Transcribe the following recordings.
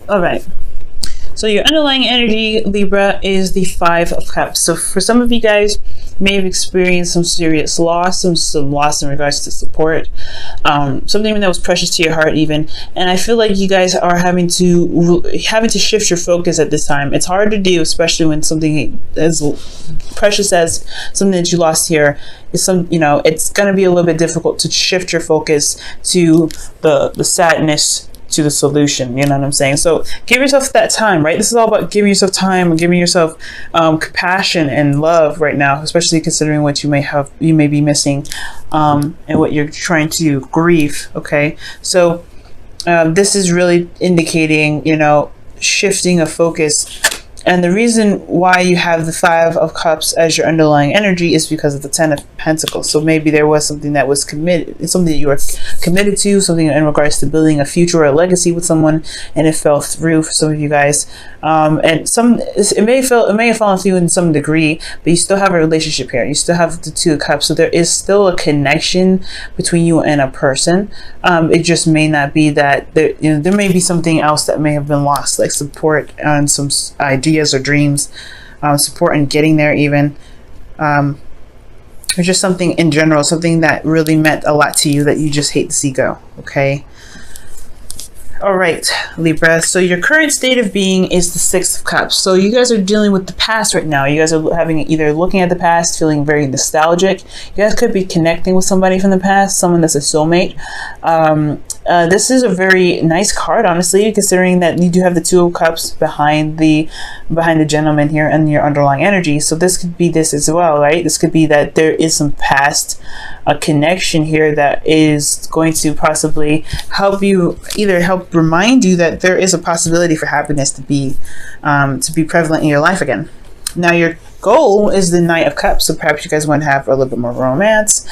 All right. So your underlying energy, Libra, is the Five of Cups. So for some of you guys, may have experienced some serious loss, some loss in regards to support, something that was precious to your heart, even. And I feel like you guys are having to shift your focus at this time. It's hard to do, especially when something as precious as something that you lost here is it's going to be a little bit difficult to shift your focus to the sadness, to the solution. You know what I'm saying? So give yourself that time, right? This is all about giving yourself time and giving yourself compassion and love right now, especially considering what you may be missing, and what you're trying to grieve. Okay, so this is really indicating, shifting of focus. And the reason why you have the Five of Cups as your underlying energy is because of the Ten of Pentacles. So maybe there was something that was committed, something that you were committed to, something in regards to building a future or a legacy with someone, and it fell through for some of you guys. And it may have fallen through in some degree, but you still have a relationship here. You still have the Two of Cups, so there is still a connection between you and a person. It just may not be that there may be something else that may have been lost, like support and some ideas or dreams, support in getting there, even, or just something in general, something that really meant a lot to you that you just hate to see go. Okay. All right, Libra. So your current state of being is the Six of Cups. So you guys are dealing with the past right now. You guys are either looking at the past, feeling very nostalgic. You guys could be connecting with somebody from the past, someone that's a soulmate. This is a very nice card, honestly, considering that you do have the Two of Cups behind the gentleman here and your underlying energy. So this could be this as well, right? This could be that there is some past connection here that is going to possibly help remind you that there is a possibility for happiness to be prevalent in your life again. Now your goal is the Knight of Cups, so perhaps you guys want to have a little bit more romance.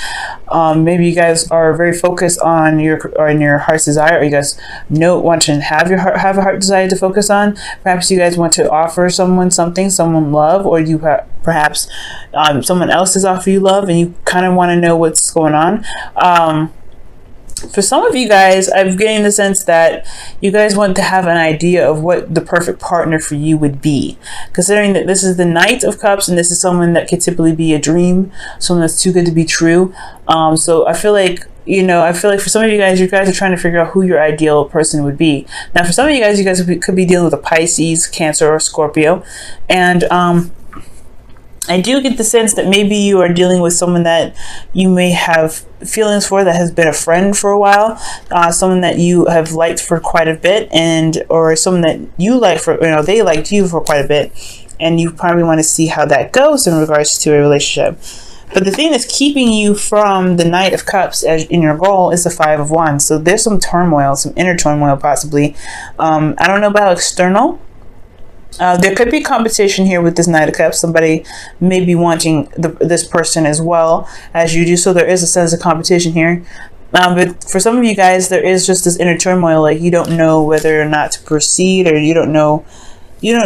Maybe you guys are very focused on your heart's desire, or you guys want to have a heart desire to focus on. Perhaps you guys want to offer someone love, or you perhaps someone else has offered you love, and you kind of want to know what's going on. For some of you guys, I'm getting the sense that you guys want to have an idea of what the perfect partner for you would be, considering that this is the Knight of Cups, and this is someone that could typically be a dream, someone that's too good to be true. So I feel like for some of you guys are trying to figure out who your ideal person would be. Now, for some of you guys could be dealing with a Pisces, Cancer, or Scorpio, and I do get the sense that maybe you are dealing with someone that you may have feelings for, that has been a friend for a while, someone that you have liked for quite a bit, or someone that you like for, they liked you for quite a bit, and you probably want to see how that goes in regards to a relationship. But the thing that's keeping you from the Knight of Cups as in your goal is the Five of Wands. So there's some turmoil, some inner turmoil possibly. I don't know about external. There could be competition here with this Knight of Cups. Somebody may be wanting this person as well as you do. So there is a sense of competition here. But for some of you guys, there is just this inner turmoil. Like you don't know whether or not to proceed, or I don't know. You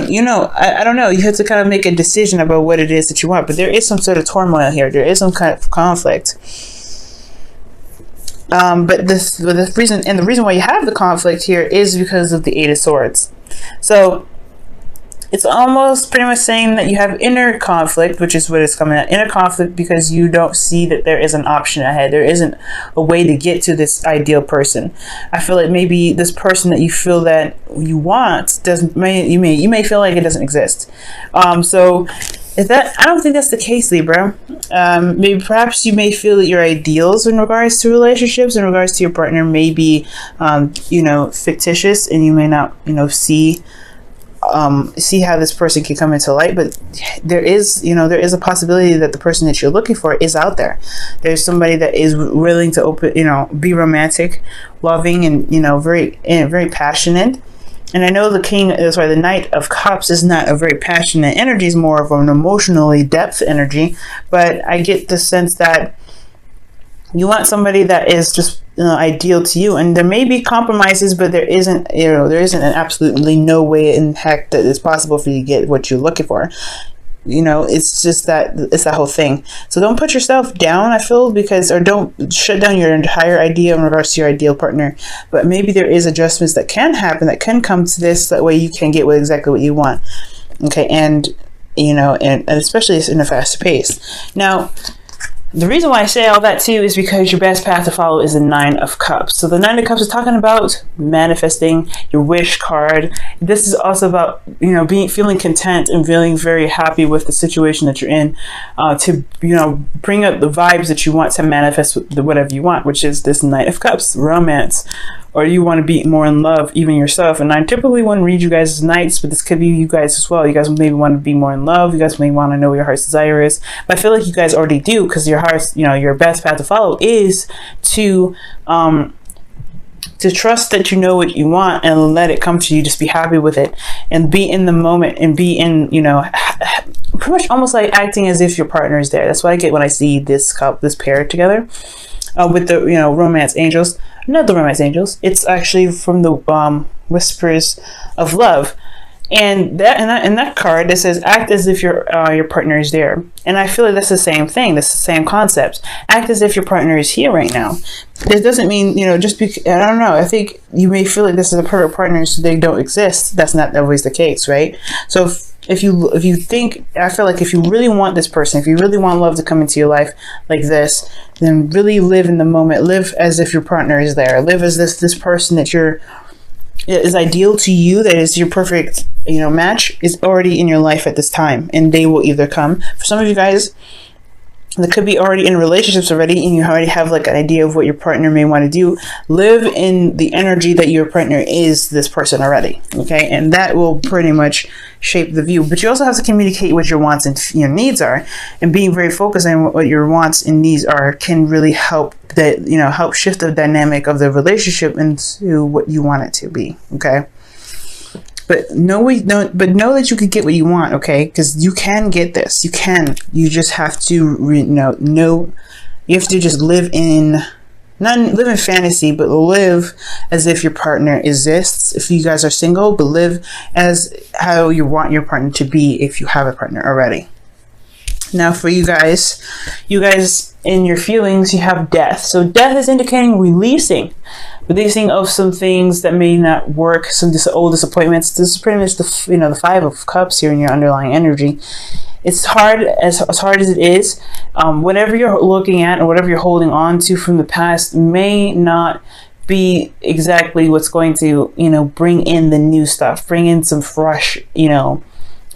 have to kind of make a decision about what it is that you want. But there is some sort of turmoil here. There is some kind of conflict. But the reason why you have the conflict here is because of the Eight of Swords. So it's almost pretty much saying that you have inner conflict, which is what it's coming at. Inner conflict because you don't see that there is an option ahead. There isn't a way to get to this ideal person. I feel like maybe this person that you feel that you want you may feel like it doesn't exist. So I don't think that's the case, Libra. Maybe perhaps you may feel that your ideals in regards to relationships, in regards to your partner, may be fictitious, and you may not see how this person can come into light. But there is a possibility that the person that you're looking for is out there. There's somebody that is willing to be romantic, loving, and very passionate. And I know the Knight of Cups is not a very passionate energy, is more of an emotionally depth energy. But I get the sense that you want somebody that is just ideal to you, and there may be compromises, but there isn't an absolutely no way in heck that it's possible for you to get what you're looking for. You know, it's just that, it's that whole thing. So don't put yourself down, I feel, because, or don't shut down your entire idea in regards to your ideal partner. But maybe there is adjustments that can happen, that can come to this, that way you can get exactly what you want. Okay, and you know, and especially in a faster pace. Now, the reason why I say all that too is because your best path to follow is the 9 of Cups. So the 9 of Cups is talking about manifesting, your wish card. This is also about, you know, feeling content and feeling very happy with the situation that you're in, to, you know, bring up the vibes that you want to manifest with whatever you want, which is this Knight of Cups, romance. Or you want to be more in love, even yourself. And I typically wouldn't read you guys as knights, but this could be you guys as well. You guys maybe want to be more in love. You guys may want to know what your heart's desire is. But I feel like you guys already do, because your heart's, you know, your best path to follow is to trust that you know what you want and let it come to you. Just be happy with it and be in the moment and be in, you know, pretty much almost like acting as if your partner is there. That's what I get when I see this pair together. With the, you know, romance angels. Not the romance angels. It's actually from the Whispers of Love, and that card that says act as if your partner is there. And I feel like that's the same thing. That's the same concept. Act as if your partner is here right now. This doesn't mean, you know, just because, I don't know. I think you may feel like this is a perfect partner, so they don't exist. That's not always the case, right? So if you think, I feel like if you really want this person, if you really want love to come into your life like this, then really live in the moment. Live as if your partner is there. Live as this person that is ideal to you, that is your perfect, you know, match, is already in your life at this time, and they will either come. For some of you guys that could be already in relationships already, and you already have like an idea of what your partner may want to do, live in the energy that your partner is this person already. Okay, and that will pretty much shape the view. But you also have to communicate what your wants and your needs are, and being very focused on what your wants and needs are can really help that, you know, help shift the dynamic of the relationship into what you want it to be. Okay. But know that you can get what you want, okay? Because you can get this. You can. You just have to, know. You have to just live in, not live in fantasy, but live as if your partner exists. If you guys are single, but live as how you want your partner to be if you have a partner already. Now, for you guys in your feelings, you have death. So death is indicating releasing of some things that may not work, some old disappointments. This is pretty much the 5 of Cups here in your underlying energy. It's hard, as hard as it is. Whatever you're looking at or whatever you're holding on to from the past may not be exactly what's going to, bring in the new stuff, bring in some fresh,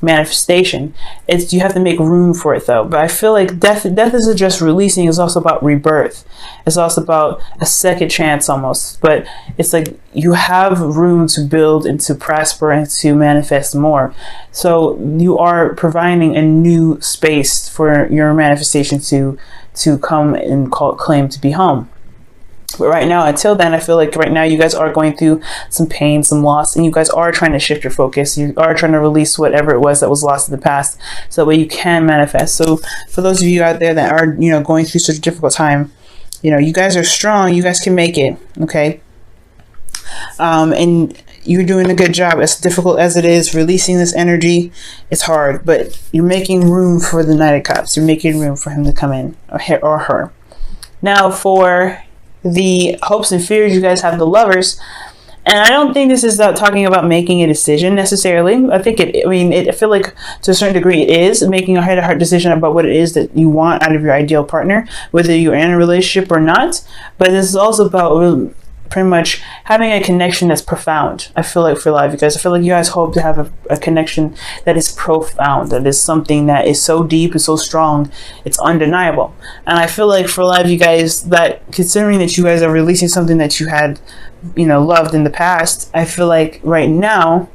manifestation. You have to make room for it though. But I feel like death isn't just releasing, it's also about rebirth. It's also about a second chance almost. But it's like you have room to build and to prosper and to manifest more. So you are providing a new space for your manifestation to come and claim to be home. But right now, until then, I feel like right now you guys are going through some pain, some loss, and you guys are trying to shift your focus. You are trying to release whatever it was that was lost in the past, so that way you can manifest. So for those of you out there that are, going through such a difficult time, you guys are strong. You guys can make it, okay? And you're doing a good job. As difficult as it is, releasing this energy, it's hard, but you're making room for the Knight of Cups. You're making room for him to come in, or her. Now for the hopes and fears, you guys have the Lovers, and I don't think this is talking about making a decision necessarily. I think I feel like to a certain degree it is making a heart-to-heart decision about what it is that you want out of your ideal partner, whether you're in a relationship or not. But this is also about pretty much having a connection that's profound. I feel like for a lot of you guys, I feel like you guys hope to have a connection that is profound, that is something that is so deep and so strong, it's undeniable. And I feel like for a lot of you guys, that considering that you guys are releasing something that you had, loved in the past, I feel like right now,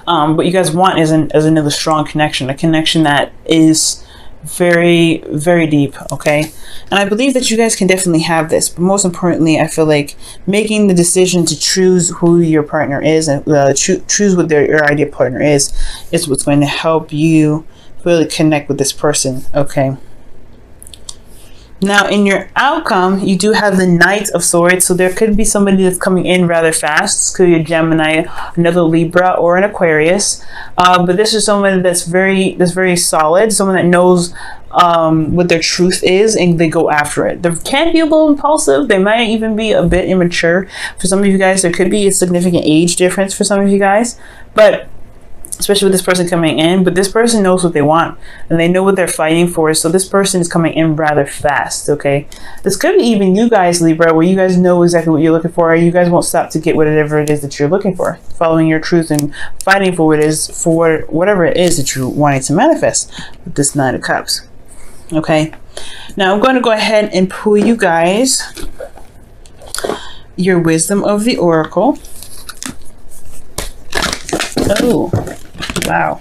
what you guys want is another strong connection, a connection that is very, very deep, okay? And I believe that you guys can definitely have this, but most importantly, I feel like making the decision to choose who your partner is and choose what your ideal partner is what's going to help you really connect with this person, okay? Now, in your outcome, you do have the Knight of Swords, so there could be somebody that's coming in rather fast. This could be a Gemini, another Libra, or an Aquarius. But this is someone that's very solid, someone that knows what their truth is, and they go after it. They can be a little impulsive. They might even be a bit immature. For some of you guys, there could be a significant age difference for some of you guys, but especially with this person coming in, but this person knows what they want and they know what they're fighting for. So this person is coming in rather fast. Okay, this could be even you guys, Libra, where you guys know exactly what you're looking for, and you guys won't stop to get whatever it is that you're looking for, following your truth and fighting for what it is, for whatever it is that you're wanting to manifest with this Nine of Cups. Okay, now I'm going to go ahead and pull you guys your wisdom of the Oracle. Oh, wow.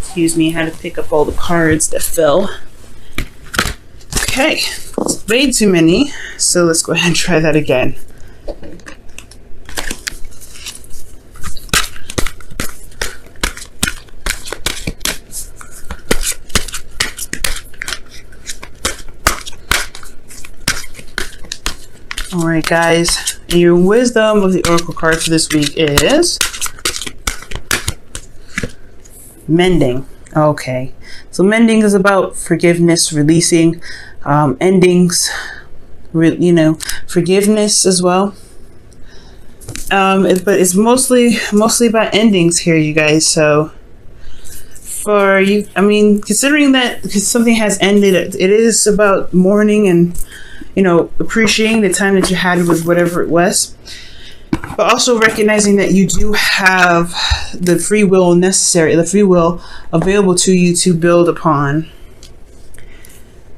Excuse me, I had to pick up all the cards that fell. Okay, it's way too many, so let's go ahead and try that again. Alright guys, and your wisdom of the Oracle card for this week is mending. Okay, so mending is about forgiveness, releasing, endings, forgiveness as well. But it's mostly about endings here, you guys. So for you, I mean, considering that something has ended, it is about mourning and appreciating the time that you had with whatever it was, but also recognizing that you do have the free will necessary, the free will available to you to build upon,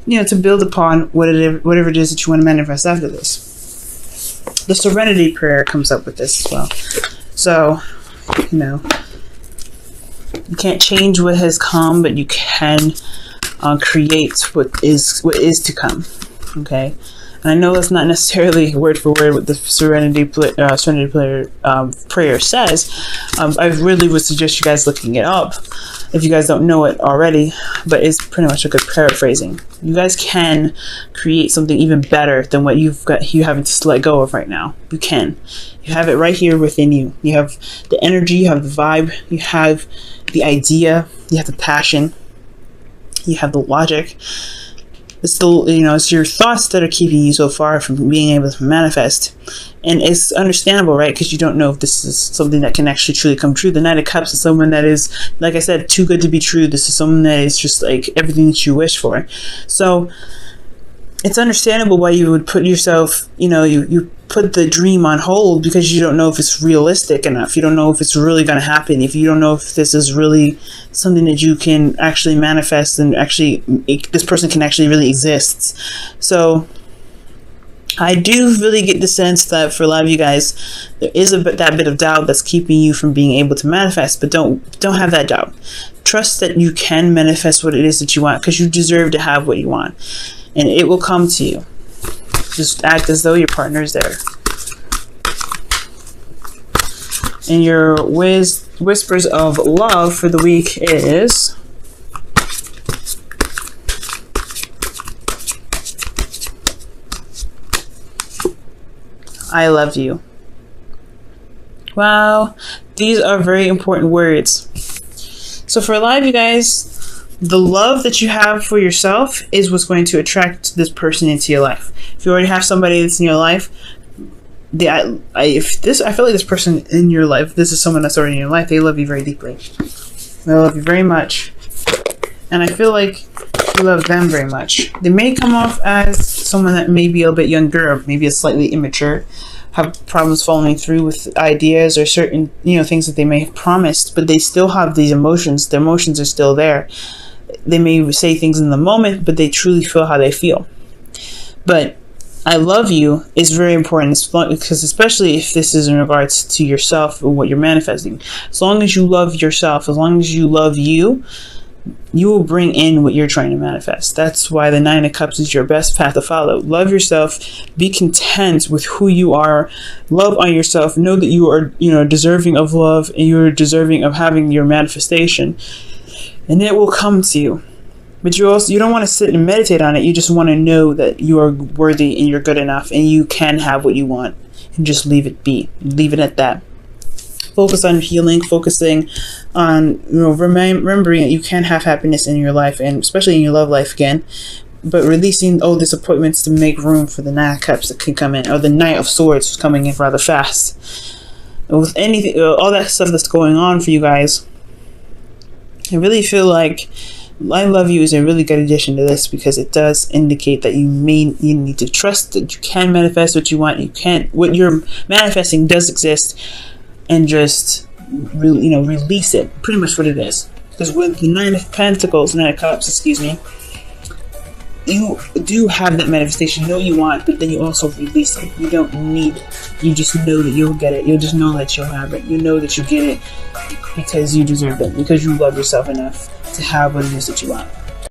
whatever it is that you want to manifest after this. The Serenity Prayer comes up with this as well. So, you can't change what has come, but you can create what is to come. Okay. And I know that's not necessarily word for word what the Serenity Prayer says. I really would suggest you guys looking it up if you guys don't know it already, but it's pretty much a good paraphrasing. You guys can create something even better than what you having to let go of right now. You can. You have it right here within you. You have the energy, you have the vibe, you have the idea, you have the passion, you have the logic. It's still, it's your thoughts that are keeping you so far from being able to manifest. And it's understandable, right? Because you don't know if this is something that can actually truly come true. The Knight of Cups is someone that is, like I said, too good to be true. This is someone that is just like everything that you wish for. So it's understandable why you would put yourself, you put the dream on hold, because you don't know if it's realistic enough. You don't know if it's really going to happen. If you don't know if this is really something that you can actually manifest and actually this person can actually really exist. So I do really get the sense that for a lot of you guys, there is that bit of doubt that's keeping you from being able to manifest, but don't have that doubt. Trust that you can manifest what it is that you want, because you deserve to have what you want, and it will come to you. Just act as though your partner is there. And your whispers of love for the week is I love you. Wow, these are very important words. So for a lot of you guys, the love that you have for yourself is what's going to attract this person into your life. If you already have somebody that's in your life, I feel like this person in your life, this is someone that's already in your life, they love you very deeply. They love you very much. And I feel like you love them very much. They may come off as someone that may be a little bit younger, or maybe is slightly immature, have problems following through with ideas or certain, things that they may have promised, but they still have these emotions. Their emotions are still there. They may say things in the moment, but they truly feel how they feel. But I love you is very important, because especially if this is in regards to yourself and what you're manifesting. As long as you love yourself, as long as you love you, you will bring in what you're trying to manifest. That's why the Nine of Cups is your best path to follow. Love yourself. Be content with who you are. Love on yourself. Know that you are, deserving of love, and you're deserving of having your manifestation, and it will come to you. But you don't want to sit and meditate on it. You just want to know that you are worthy and you're good enough and you can have what you want, and just leave it be. Leave it at that. Focus on healing, focusing on, remembering that you can have happiness in your life, and especially in your love life again, but releasing old disappointments to make room for the Nine of Cups that can come in, or the Knight of Swords coming in rather fast. And with anything, all that stuff that's going on for you guys, I really feel like I love you is a really good addition to this, because it does indicate that you need to trust that you can manifest what you want. What you're manifesting does exist, and just release it. Pretty much what it is. Because with the Nine of Cups, you do have that manifestation. You know what you want, but then you also release it. You don't need. You just know that you'll get it. You'll just know that you'll have it. You know that you get it because you deserve it. Because you love yourself enough to have what it is that you want.